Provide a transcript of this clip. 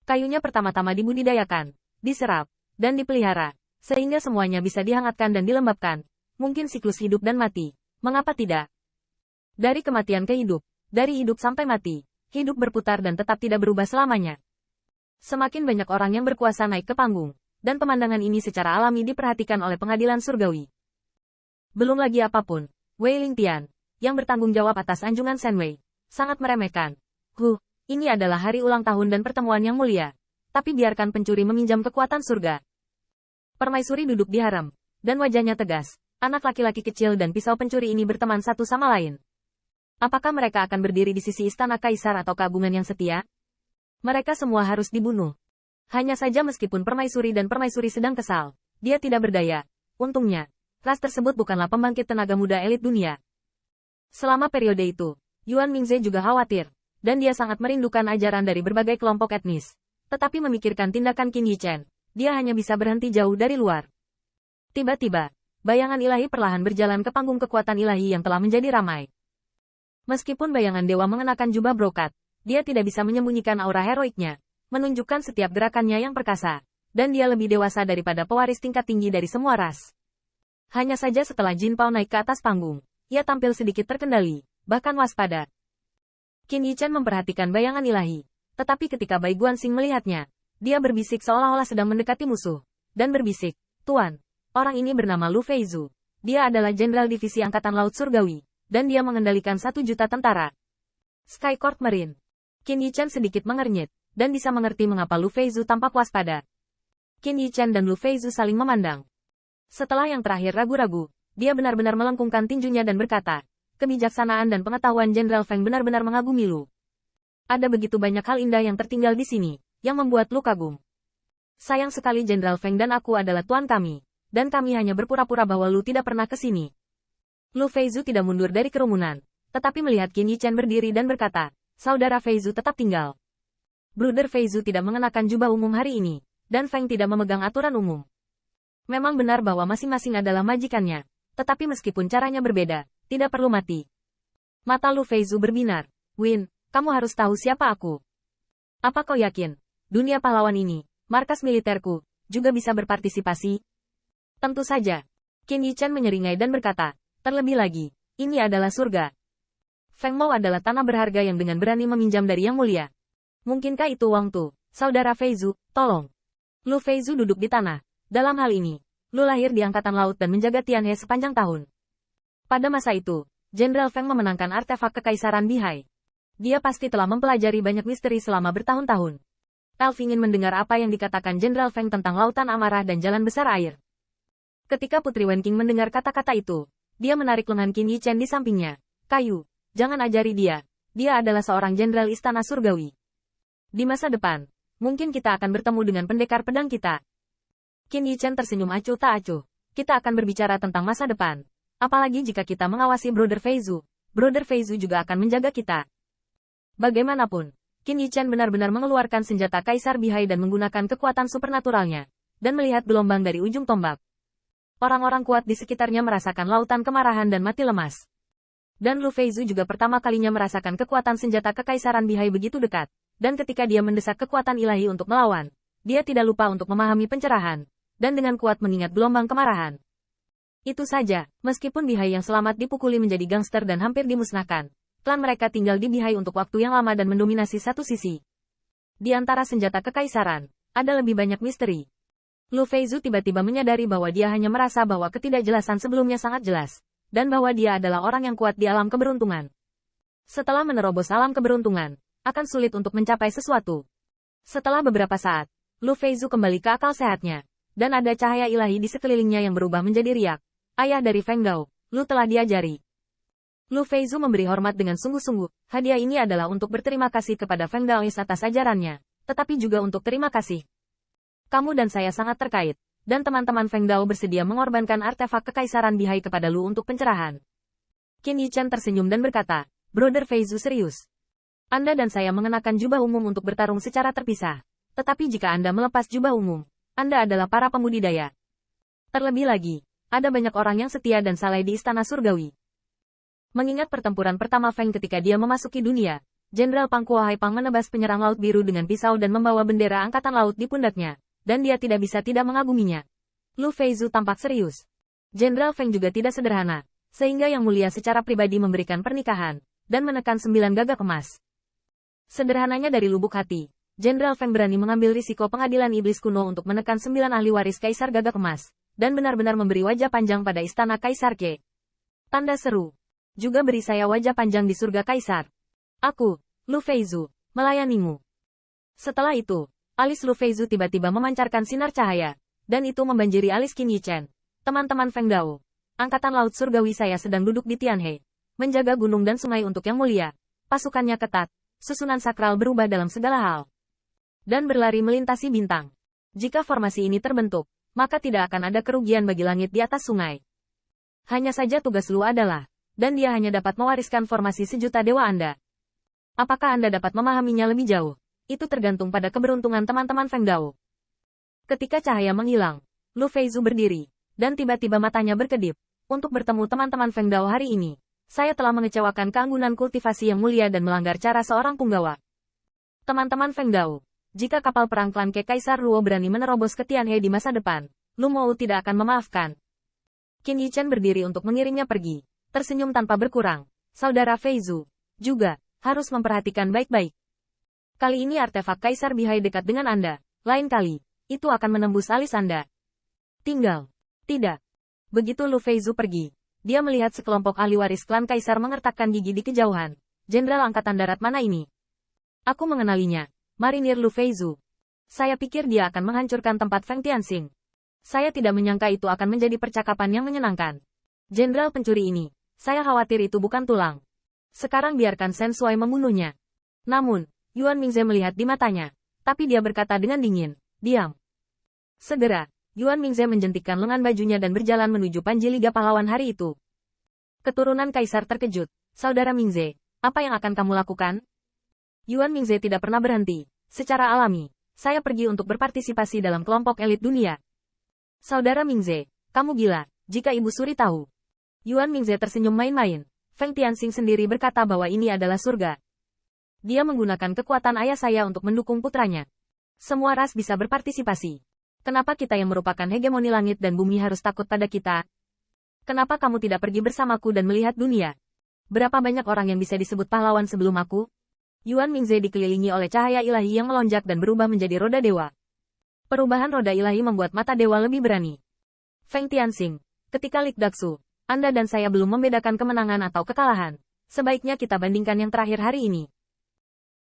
Kayunya pertama-tama dibudidayakan, diserap, dan dipelihara, sehingga semuanya bisa dihangatkan dan dilembabkan. Mungkin siklus hidup dan mati. Mengapa tidak? Dari kematian ke hidup, dari hidup sampai mati, hidup berputar dan tetap tidak berubah selamanya. Semakin banyak orang yang berkuasa naik ke panggung, dan pemandangan ini secara alami diperhatikan oleh pengadilan surgawi. Belum lagi apapun, Wei Lingtian, yang bertanggung jawab atas anjungan Shenwei, sangat meremehkan. Ini adalah hari ulang tahun dan pertemuan yang mulia. Tapi biarkan pencuri meminjam kekuatan surga. Permaisuri duduk di harem, dan wajahnya tegas. Anak laki-laki kecil dan pisau pencuri ini berteman satu sama lain. Apakah mereka akan berdiri di sisi istana kaisar atau keagungan yang setia? Mereka semua harus dibunuh. Hanya saja meskipun permaisuri dan permaisuri sedang kesal, dia tidak berdaya. Untungnya, ras tersebut bukanlah pembangkit tenaga muda elit dunia. Selama periode itu, Yuan Mingze juga khawatir, dan dia sangat merindukan ajaran dari berbagai kelompok etnis. Tetapi memikirkan tindakan Qin Yichen, dia hanya bisa berhenti jauh dari luar. Tiba-tiba, bayangan ilahi perlahan berjalan ke panggung kekuatan ilahi yang telah menjadi ramai. Meskipun bayangan dewa mengenakan jubah brokat, dia tidak bisa menyembunyikan aura heroiknya, menunjukkan setiap gerakannya yang perkasa, dan dia lebih dewasa daripada pewaris tingkat tinggi dari semua ras. Hanya saja setelah Jin Pao naik ke atas panggung, ia tampil sedikit terkendali, bahkan waspada. Qin Yichen memperhatikan bayangan ilahi. Tetapi ketika Bai Guanxing melihatnya, dia berbisik seolah-olah sedang mendekati musuh. Dan berbisik, Tuan, orang ini bernama Lu Feizu. Dia adalah Jenderal Divisi Angkatan Laut Surgawi. Dan dia mengendalikan 1 juta tentara. Sky Court Marine. Qin Yichen sedikit mengernyit, dan bisa mengerti mengapa Lu Feizu tampak waspada. Qin Yichen dan Lu Feizu saling memandang. Setelah yang terakhir ragu-ragu, dia benar-benar melengkungkan tinjunya dan berkata, kebijaksanaan dan pengetahuan Jenderal Feng benar-benar mengagumi Lu. Ada begitu banyak hal indah yang tertinggal di sini, yang membuat Lu kagum. Sayang sekali Jenderal Feng dan aku adalah tuan kami, dan kami hanya berpura-pura bahwa Lu tidak pernah ke sini. Lu Feizu tidak mundur dari kerumunan, tetapi melihat Qin Yichen berdiri dan berkata, saudara Feizu tetap tinggal. Bruder Feizu tidak mengenakan jubah umum hari ini, dan Feng tidak memegang aturan umum. Memang benar bahwa masing-masing adalah majikannya, tetapi meskipun caranya berbeda, tidak perlu mati. Mata Lu Feizu berbinar, Win, kamu harus tahu siapa aku. Apa kau yakin, dunia pahlawan ini, markas militerku, juga bisa berpartisipasi? Tentu saja. Qin Yichen menyeringai dan berkata, terlebih lagi, ini adalah surga. Feng Mao adalah tanah berharga yang dengan berani meminjam dari Yang Mulia. Mungkinkah itu Wang Tu, saudara Feizu, tolong. Lu Feizu duduk di tanah. Dalam hal ini, Lu lahir di Angkatan Laut dan menjaga Tianhe sepanjang tahun. Pada masa itu, Jenderal Feng memenangkan artefak Kekaisaran Bihai. Dia pasti telah mempelajari banyak misteri selama bertahun-tahun. Elf ingin mendengar apa yang dikatakan Jenderal Feng tentang Lautan Amarah dan Jalan Besar Air. Ketika Putri Wenqing mendengar kata-kata itu, dia menarik lengan Qin Yichen di sampingnya. Kayu, jangan ajari dia. Dia adalah seorang jenderal istana surgawi. Di masa depan, mungkin kita akan bertemu dengan pendekar pedang kita. Qin Yichen tersenyum acuh tak acuh. Kita akan berbicara tentang masa depan. Apalagi jika kita mengawasi Brother Feizu. Brother Feizu juga akan menjaga kita. Bagaimanapun, Qin Yichen benar-benar mengeluarkan senjata Kaisar Bihai dan menggunakan kekuatan supernaturalnya, dan melihat gelombang dari ujung tombak. Orang-orang kuat di sekitarnya merasakan lautan kemarahan dan mati lemas. Dan Lu Feizu juga pertama kalinya merasakan kekuatan senjata Kekaisaran Bihai begitu dekat, dan ketika dia mendesak kekuatan ilahi untuk melawan, dia tidak lupa untuk memahami pencerahan, dan dengan kuat mengingat gelombang kemarahan. Itu saja, meskipun Bihai yang selamat dipukuli menjadi gangster dan hampir dimusnahkan. Klan mereka tinggal di Bihai untuk waktu yang lama dan mendominasi satu sisi. Di antara senjata kekaisaran, ada lebih banyak misteri. Lu Feizu tiba-tiba menyadari bahwa dia hanya merasa bahwa ketidakjelasan sebelumnya sangat jelas, dan bahwa dia adalah orang yang kuat di alam keberuntungan. Setelah menerobos alam keberuntungan, akan sulit untuk mencapai sesuatu. Setelah beberapa saat, Lu Feizu kembali ke akal sehatnya, dan ada cahaya ilahi di sekelilingnya yang berubah menjadi riak. Ayah dari Feng Dao, Lu telah diajari. Lu Feizu memberi hormat dengan sungguh-sungguh. Hadiah ini adalah untuk berterima kasih kepada Feng Daois atas ajarannya, tetapi juga untuk terima kasih. Kamu dan saya sangat terkait, dan teman-teman Feng Dao bersedia mengorbankan artefak Kekaisaran Bihai kepada Lu untuk pencerahan. Qin Yichen tersenyum dan berkata, Brother Feizu serius. Anda dan saya mengenakan jubah umum untuk bertarung secara terpisah. Tetapi jika Anda melepas jubah umum, Anda adalah para pembudidaya. Terlebih lagi, ada banyak orang yang setia dan saleh di Istana Surgawi. Mengingat pertempuran pertama Feng ketika dia memasuki dunia, Jenderal Pang Kuo-Hai Pang menebas penyerang Laut Biru dengan pisau dan membawa bendera angkatan laut di pundaknya, dan dia tidak bisa tidak mengaguminya. Lu Feizu tampak serius. Jenderal Feng juga tidak sederhana, sehingga Yang Mulia secara pribadi memberikan pernikahan, dan menekan 9 gagak emas. Sederhananya dari lubuk hati, Jenderal Feng berani mengambil risiko pengadilan iblis kuno untuk menekan 9 ahli waris Kaisar Gagak Emas, dan benar-benar memberi wajah panjang pada istana Kaisar Ke. Tanda seru. Juga beri saya wajah panjang di surga Kaisar. Aku, Lu Feizu, melayanimu. Setelah itu, alis Lu Feizu tiba-tiba memancarkan sinar cahaya, dan itu membanjiri alis Qin Yichen. Teman-teman Feng Dao, Angkatan Laut Surgawi saya sedang duduk di Tianhe, menjaga gunung dan sungai untuk Yang Mulia. Pasukannya ketat, susunan sakral berubah dalam segala hal, dan berlari melintasi bintang. Jika formasi ini terbentuk, maka tidak akan ada kerugian bagi langit di atas sungai. Hanya saja tugas Lu adalah, dan dia hanya dapat mewariskan formasi sejuta dewa Anda. Apakah Anda dapat memahaminya lebih jauh? Itu tergantung pada keberuntungan teman-teman Feng Dao. Ketika cahaya menghilang, Lu Feizu berdiri, dan tiba-tiba matanya berkedip. Untuk bertemu teman-teman Feng Dao hari ini, saya telah mengecewakan keanggunan kultivasi Yang Mulia dan melanggar cara seorang punggawa. Teman-teman Feng Dao, jika kapal perang klan Ke Kaisar Luo berani menerobos ke Tianhe di masa depan, Lu Mou tidak akan memaafkan. Qin Yichen berdiri untuk mengiringnya pergi, tersenyum tanpa berkurang. Saudara Feizu, juga, harus memperhatikan baik-baik. Kali ini artefak Kaisar Bihai dekat dengan Anda, lain kali, itu akan menembus alis Anda. Tinggal. Tidak. Begitu Lu Feizu pergi, dia melihat sekelompok ahli waris klan Kaisar mengertakkan gigi di kejauhan. Jenderal Angkatan Darat mana ini? Aku mengenalinya. Marinir Lu Feizu. Saya pikir dia akan menghancurkan tempat Feng Tianxing. Saya tidak menyangka itu akan menjadi percakapan yang menyenangkan. Jenderal pencuri ini, saya khawatir itu bukan tulang. Sekarang biarkan Shen Shuai membunuhnya. Namun, Yuan Mingze melihat di matanya, tapi dia berkata dengan dingin, diam. Segera, Yuan Mingze menjentikkan lengan bajunya dan berjalan menuju Panji Liga Pahlawan hari itu. Keturunan Kaisar terkejut. Saudara Mingze, apa yang akan kamu lakukan? Yuan Mingze tidak pernah berhenti. Secara alami, saya pergi untuk berpartisipasi dalam kelompok elit dunia. Saudara Mingze, kamu gila, jika Ibu Suri tahu. Yuan Mingze tersenyum main-main. Feng Tianxing sendiri berkata bahwa ini adalah surga. Dia menggunakan kekuatan ayah saya untuk mendukung putranya. Semua ras bisa berpartisipasi. Kenapa kita yang merupakan hegemoni langit dan bumi harus takut pada kita? Kenapa kamu tidak pergi bersamaku dan melihat dunia? Berapa banyak orang yang bisa disebut pahlawan sebelum aku? Yuan Mingze dikelilingi oleh cahaya ilahi yang melonjak dan berubah menjadi roda dewa. Perubahan roda ilahi membuat mata dewa lebih berani. Feng Tianxing, ketika Lik Daksu, Anda dan saya belum membedakan kemenangan atau kekalahan. Sebaiknya kita bandingkan yang terakhir hari ini.